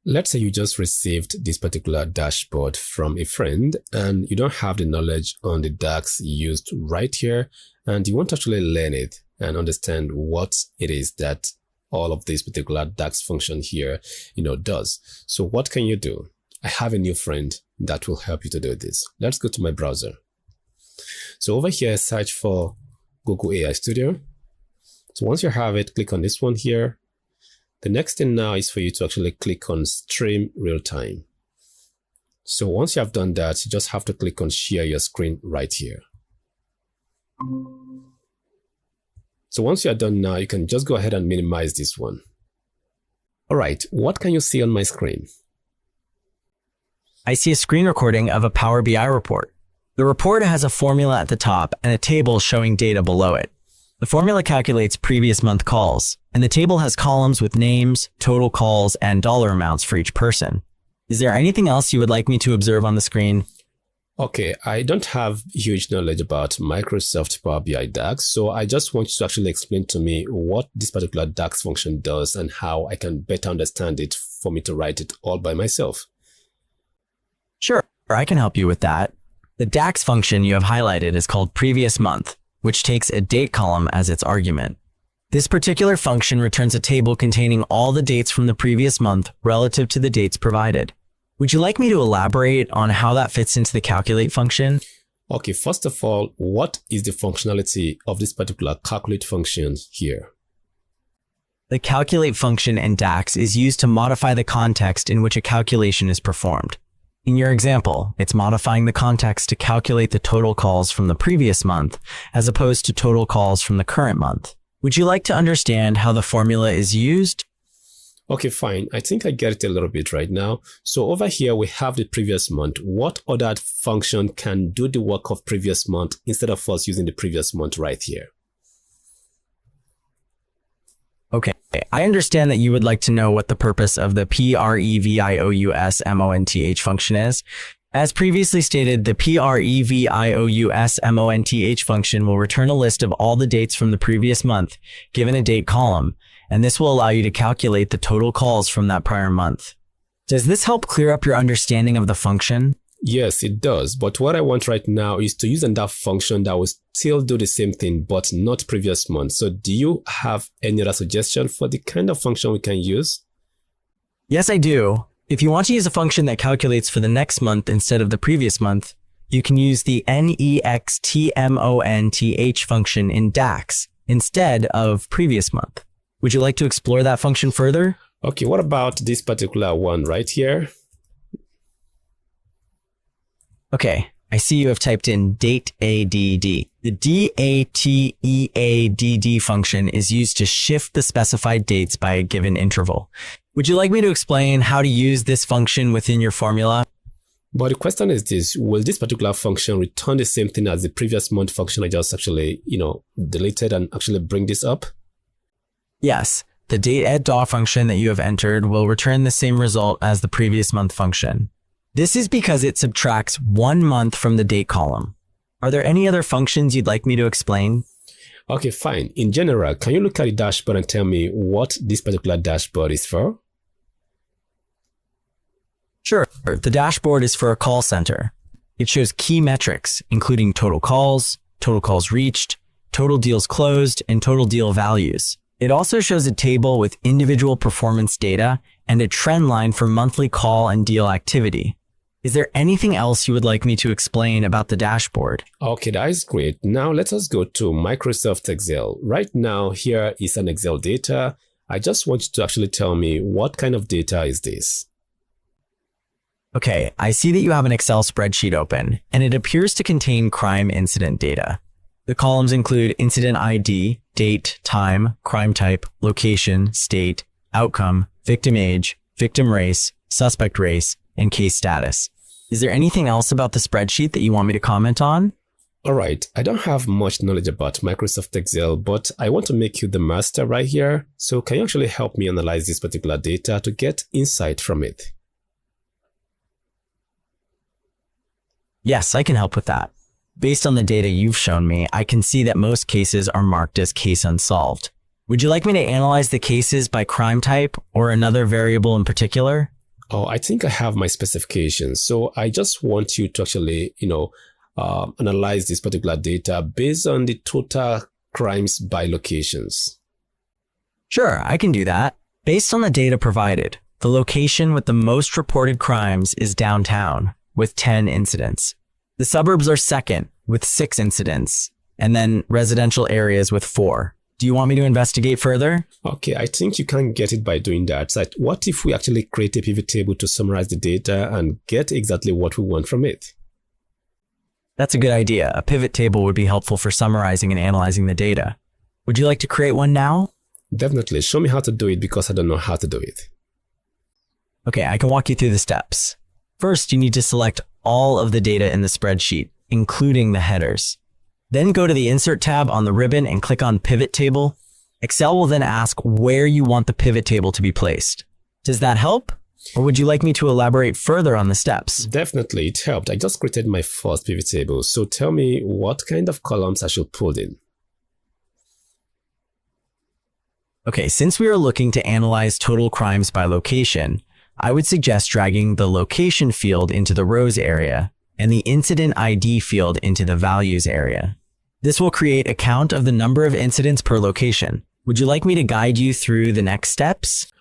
Let's say you just received this particular dashboard from a friend and you don't have the knowledge on the DAX used right here, and you want to actually learn it and understand what it is that all of this particular DAX function here, does. So what can you do? I have a new friend that will help you to do this. Let's go to my browser. So over here, search for Google AI Studio. So once you have it, click on this one here. The next thing now is for you to actually click on Stream Real Time. So once you have done that, you just have to click on Share Your Screen right here. So once you are done now, you can just go ahead and minimize this one. All right, what can you see on my screen? I see a screen recording of a Power BI report. The report has a formula at the top and a table showing data below it. The formula calculates previous month calls, and the table has columns with names, total calls, and dollar amounts for each person. Is there anything else you would like me to observe on the screen? Okay, I don't have huge knowledge about Microsoft Power BI DAX, so I just want you to actually explain to me what this particular DAX function does and how I can better understand it for me to write it all by myself. Sure, I can help you with that. The DAX function you have highlighted is called previous month, which takes a date column as its argument. This particular function returns a table containing all the dates from the previous month relative to the dates provided. Would you like me to elaborate on how that fits into the calculate function? Okay, first of all, what is the functionality of this particular calculate function here? The calculate function in DAX is used to modify the context in which a calculation is performed. In your example, it's modifying the context to calculate the total calls from the previous month as opposed to total calls from the current month. Would you like to understand how the formula is used? Okay, fine. I think I get it a little bit right now. So over here, we have the previous month. What other function can do the work of previous month instead of us using the previous month right here? Okay, I understand that you would like to know what the purpose of the previous function is. As previously stated, the previous function will return a list of all the dates from the previous month, given a date column, and this will allow you to calculate the total calls from that prior month. Does this help clear up your understanding of the function? Yes, it does. But what I want right now is to use that function that will still do the same thing, but not previous month. So do you have any other suggestion for the kind of function we can use? Yes, I do. If you want to use a function that calculates for the next month instead of the previous month, you can use the nextmonth function in DAX instead of previous month. Would you like to explore that function further? Okay, what about this particular one right here? Okay, I see you have typed in dateADD. The dateADD function is used to shift the specified dates by a given interval. Would you like me to explain how to use this function within your formula? But the question is this, will this particular function return the same thing as the previous month function I just actually, deleted and actually bring this up? Yes, the dateAddDaw function that you have entered will return the same result as the previous month function. This is because it subtracts 1 month from the date column. Are there any other functions you'd like me to explain? Okay, fine. In general, can you look at the dashboard and tell me what this particular dashboard is for? Sure. The dashboard is for a call center. It shows key metrics, including total calls reached, total deals closed, and total deal values. It also shows a table with individual performance data and a trend line for monthly call and deal activity. Is there anything else you would like me to explain about the dashboard? Okay, that is great. Now let us go to Microsoft Excel. Right now, here is an Excel data. I just want you to actually tell me what kind of data is this? Okay, I see that you have an Excel spreadsheet open, and it appears to contain crime incident data. The columns include incident ID, date, time, crime type, location, state, outcome, victim age, victim race, suspect race, and case status. Is there anything else about the spreadsheet that you want me to comment on? All right, I don't have much knowledge about Microsoft Excel, but I want to make you the master right here. So can you actually help me analyze this particular data to get insight from it? Yes, I can help with that. Based on the data you've shown me, I can see that most cases are marked as case unsolved. Would you like me to analyze the cases by crime type or another variable in particular? Oh, I think I have my specifications. So I just want you to actually, analyze this particular data based on the total crimes by locations. Sure, I can do that. Based on the data provided, the location with the most reported crimes is downtown, with 10 incidents. The suburbs are second, with 6 incidents, and then residential areas with 4. Do you want me to investigate further? Okay, I think you can get it by doing that. So what if we actually create a pivot table to summarize the data and get exactly what we want from it? That's a good idea. A pivot table would be helpful for summarizing and analyzing the data. Would you like to create one now? Definitely. Show me how to do it because I don't know how to do it. Okay, I can walk you through the steps. First, you need to select all of the data in the spreadsheet, including the headers. Then go to the Insert tab on the ribbon and click on Pivot Table. Excel will then ask where you want the pivot table to be placed. Does that help? Or would you like me to elaborate further on the steps? Definitely, it helped. I just created my first pivot table. So tell me what kind of columns I should put in. Okay, since we are looking to analyze total crimes by location, I would suggest dragging the location field into the rows area and the incident ID field into the values area. This will create a count of the number of incidents per location. Would you like me to guide you through the next steps?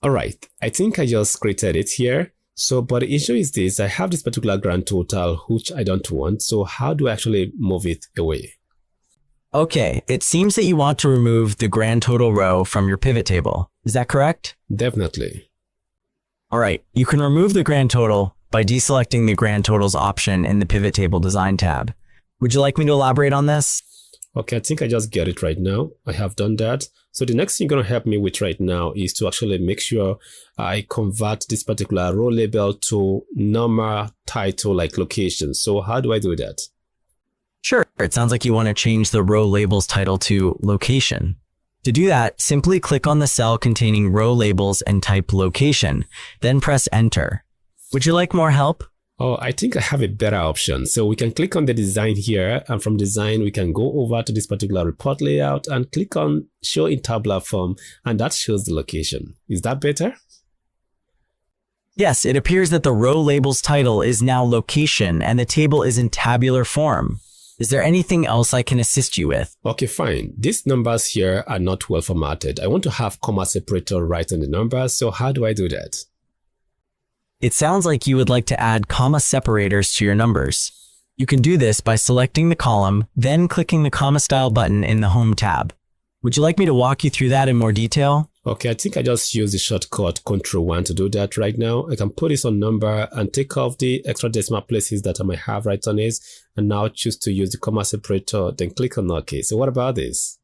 All right, I think I just created it here. So, but the issue is this, I have this particular grand total, which I don't want. So how do I actually move it away? Okay, it seems that you want to remove the grand total row from your pivot table. Is that correct? Definitely. All right, you can remove the grand total by deselecting the grand totals option in the pivot table design tab. Would you like me to elaborate on this? Okay, I think I just get it right now. I have done that. So the next thing you're going to help me with right now is to actually make sure I convert this particular row label to normal title like location. So how do I do that? Sure, it sounds like you want to change the row labels title to location. To do that, simply click on the cell containing row labels and type location, then press enter. Would you like more help? Oh, I think I have a better option. So we can click on the design here, and from design, we can go over to this particular report layout and click on show in tabular form, and that shows the location. Is that better? Yes, it appears that the row labels title is now location and the table is in tabular form. Is there anything else I can assist you with? Okay, fine. These numbers here are not well formatted. I want to have comma separator right on the numbers. So how do I do that? It sounds like you would like to add comma separators to your numbers. You can do this by selecting the column, then clicking the comma style button in the Home tab. Would you like me to walk you through that in more detail? Okay, I think I just use the shortcut Ctrl+1 to do that right now. I can put this on number and take off the extra decimal places that I might have right on it, and now choose to use the comma separator, then click on OK. So what about this?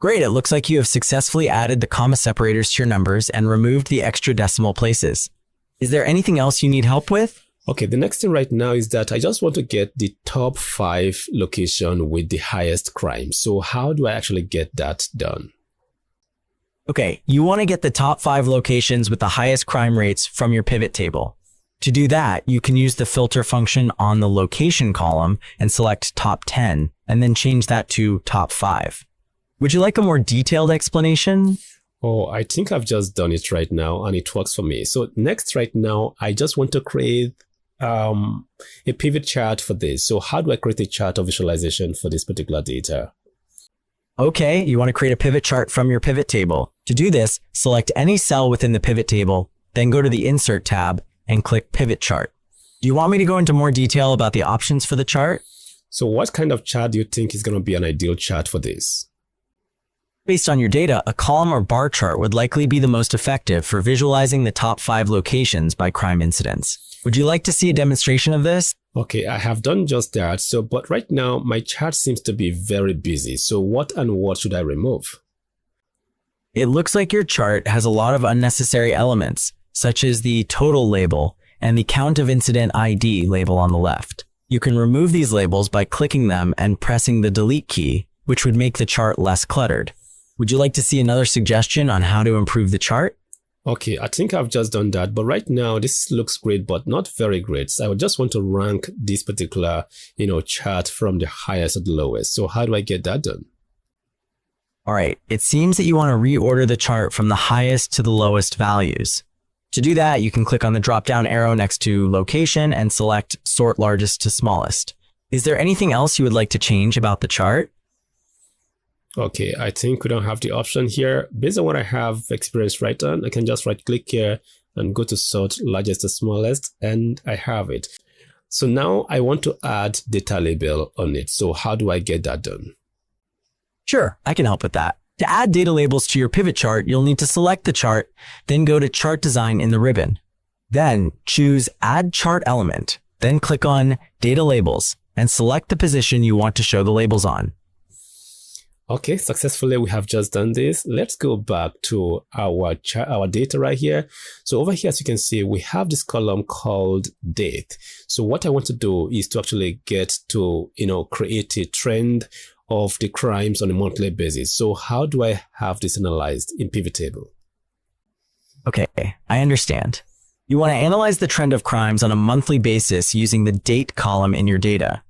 Great, it looks like you have successfully added the comma separators to your numbers and removed the extra decimal places. Is there anything else you need help with? Okay, the next thing right now is that I just want to get the top 5 location with the highest crime. So how do I actually get that done? Okay, you want to get the top 5 locations with the highest crime rates from your pivot table. To do that, you can use the filter function on the location column and select top 10, and then change that to top 5. Would you like a more detailed explanation? Oh, I think I've just done it right now and it works for me. So next right now, I just want to create a pivot chart for this. So how do I create a chart of visualization for this particular data? Okay, you want to create a pivot chart from your pivot table. To do this, select any cell within the pivot table, then go to the Insert tab and click Pivot Chart. Do you want me to go into more detail about the options for the chart? So what kind of chart do you think is going to be an ideal chart for this? Based on your data, a column or bar chart would likely be the most effective for visualizing the top 5 locations by crime incidents. Would you like to see a demonstration of this? Okay, I have done just that. So, but right now my chart seems to be very busy. So what and what should I remove? It looks like your chart has a lot of unnecessary elements, such as the total label and the count of incident ID label on the left. You can remove these labels by clicking them and pressing the delete key, which would make the chart less cluttered. Would you like to see another suggestion on how to improve the chart? Okay, I think I've just done that, but right now this looks great, but not very great. So I would just want to rank this particular, chart from the highest to the lowest. So how do I get that done? All right, it seems that you want to reorder the chart from the highest to the lowest values. To do that, you can click on the drop-down arrow next to location and select sort largest to smallest. Is there anything else you would like to change about the chart? Okay, I think we don't have the option here. Based on what I have experienced right on, I can just right click here and go to sort largest to smallest, and I have it. So now I want to add data label on it. So how do I get that done? Sure, I can help with that. To add data labels to your pivot chart, you'll need to select the chart, then go to Chart Design in the ribbon. Then choose Add Chart Element, then click on Data Labels and select the position you want to show the labels on. Okay, successfully we have just done this. Let's go back to our data right here. So over here, as you can see, we have this column called date. So what I want to do is to actually get to, create a trend of the crimes on a monthly basis. So how do I have this analyzed in pivot table? Okay, I understand. You want to analyze the trend of crimes on a monthly basis using the date column in your data.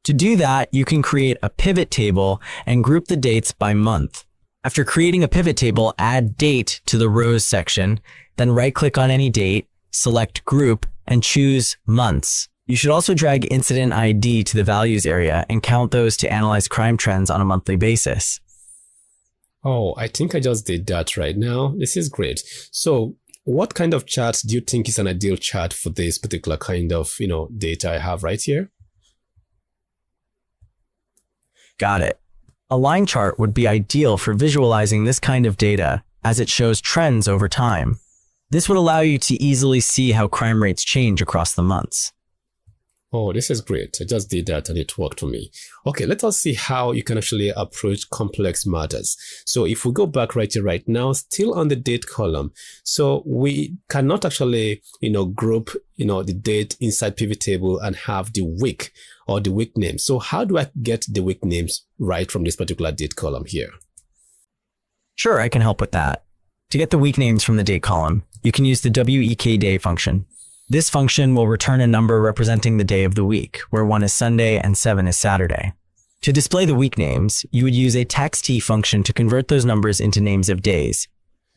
To do that, you can create a pivot table and group the dates by month. After creating a pivot table, add date to the rows section, then right-click on any date, select group, and choose months. You should also drag incident ID to the values area and count those to analyze crime trends on a monthly basis. Oh, I think I just did that right now. This is great. So what kind of chart do you think is an ideal chart for this particular kind of, data I have right here? Got it. A line chart would be ideal for visualizing this kind of data as it shows trends over time. This would allow you to easily see how crime rates change across the months. Oh, this is great. I just did that and it worked for me. Okay, let us see how you can actually approach complex matters. So if we go back right here right now, still on the date column. So we cannot actually, group, the date inside pivot table and have the week or the week name. So how do I get the week names right from this particular date column here? Sure, I can help with that. To get the week names from the date column, you can use the WEKDay function. This function will return a number representing the day of the week, where 1 is Sunday and 7 is Saturday. To display the week names, you would use a text function to convert those numbers into names of days.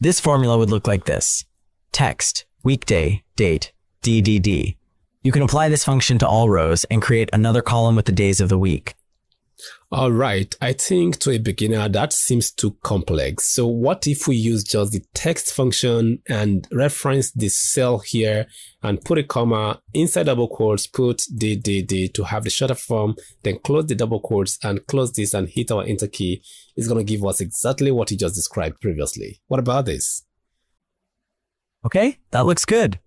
This formula would look like this: text, weekday, date, DDD. You can apply this function to all rows and create another column with the days of the week. All right, I think to a beginner that seems too complex. So what if we use just the text function and reference this cell here and put a comma inside double quotes, put DDD to have the shorter form, then close the double quotes and close this and hit our enter key. It's going to give us exactly what you just described previously. What about this? Okay, that looks good.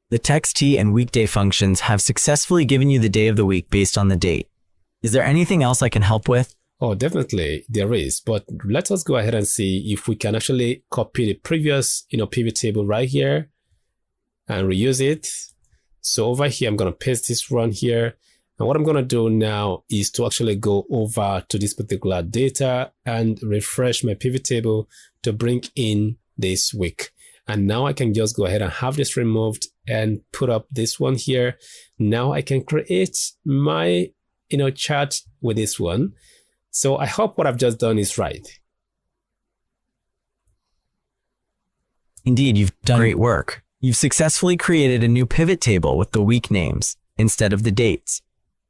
The text and weekday functions have successfully given you the day of the week based on the date. Is there anything else I can help with? Oh, definitely there is, but let us go ahead and see if we can actually copy the previous, pivot table right here and reuse it. So over here, I'm going to paste this one here. And what I'm going to do now is to actually go over to this particular data and refresh my pivot table to bring in this week. And now I can just go ahead and have this removed and put up this one here. Now I can create my chart with this one. So I hope what I've just done is right. Indeed, you've done great work. You've successfully created a new pivot table with the week names instead of the dates.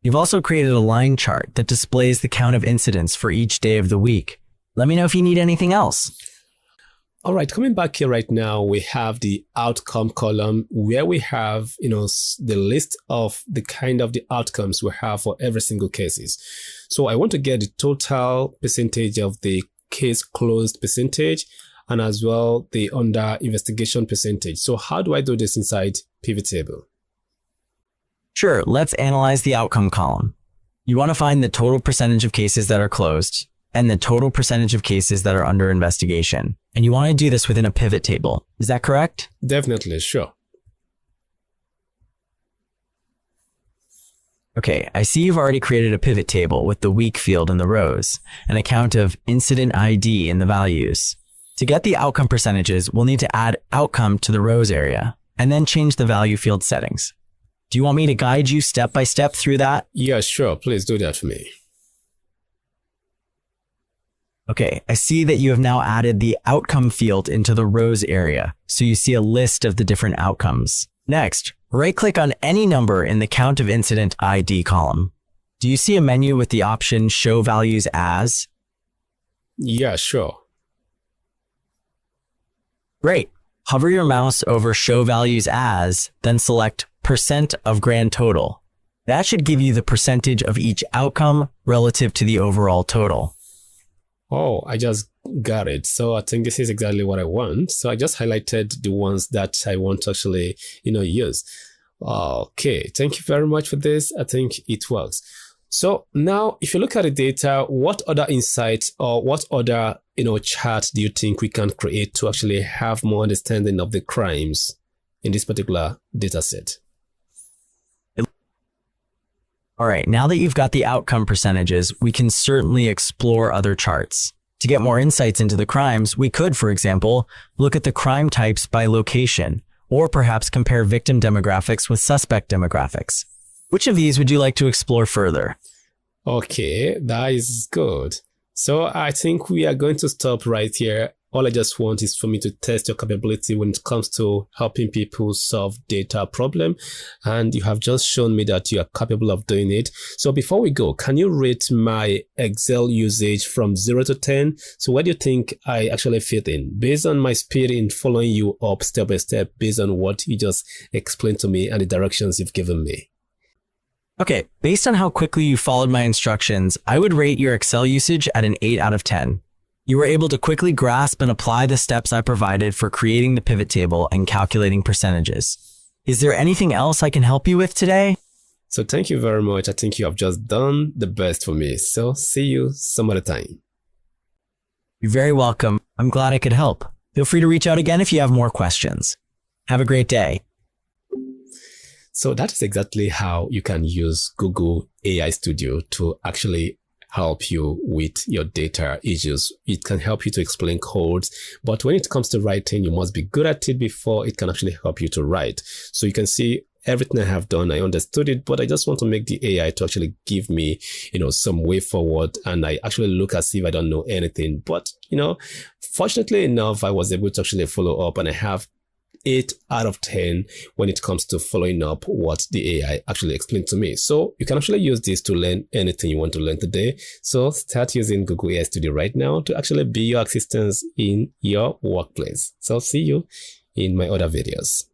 You've also created a line chart that displays the count of incidents for each day of the week. Let me know if you need anything else. All right, coming back here right now, we have the outcome column where we have, the list of the kind of the outcomes we have for every single cases. So I want to get the total percentage of the case closed percentage and as well the under investigation percentage. So how do I do this inside pivot table? Sure, let's analyze the outcome column. You want to find the total percentage of cases that are closed and the total percentage of cases that are under investigation. And you want to do this within a pivot table. Is that correct? Definitely, sure. Okay, I see you've already created a pivot table with the week field in the rows and a count of incident ID in the values. To get the outcome percentages, we'll need to add outcome to the rows area and then change the value field settings. Do you want me to guide you step by step through that? Yeah, sure. Please do that for me. Okay, I see that you have now added the outcome field into the rows area, so you see a list of the different outcomes. Next, right-click on any number in the Count of Incident ID column. Do you see a menu with the option Show Values As? Yeah, sure. Great. Hover your mouse over Show Values As, then select % of grand total. That should give you the percentage of each outcome relative to the overall total. Oh, I just got it. So I think this is exactly what I want. So I just highlighted the ones that I want to actually, use. Okay, thank you very much for this. I think it works. So now if you look at the data, what other insights or what other, chart do you think we can create to actually have more understanding of the crimes in this particular data set? All right, now that you've got the outcome percentages, we can certainly explore other charts. To get more insights into the crimes, we could, for example, look at the crime types by location, or perhaps compare victim demographics with suspect demographics. Which of these would you like to explore further? Okay, that is good. So I think we are going to stop right here. All I just want is for me to test your capability when it comes to helping people solve data problem. And you have just shown me that you are capable of doing it. So before we go, can you rate my Excel usage from 0 to 10? So where do you think I actually fit in? Based on my speed in following you up step by step, based on what you just explained to me and the directions you've given me. Okay, based on how quickly you followed my instructions, I would rate your Excel usage at an 8 out of 10. You were able to quickly grasp and apply the steps I provided for creating the pivot table and calculating percentages. Is there anything else I can help you with today? So thank you very much. I think you have just done the best for me. So see you some other time. You're very welcome. I'm glad I could help. Feel free to reach out again if you have more questions. Have a great day. So that is exactly how you can use Google AI Studio to actually help you with your data issues. It can help you to explain codes, but when it comes to writing, you must be good at it before it can actually help you to write. So you can see everything I have done, I understood it, but I just want to make the AI to actually give me, some way forward. And I actually look as if I don't know anything, but, fortunately enough, I was able to actually follow up, and I have 8 out of 10 when it comes to following up what the AI actually explained to me. So you can actually use this to learn anything you want to learn today. So start using Google AI Studio right now to actually be your assistant in your workplace. So see you in my other videos.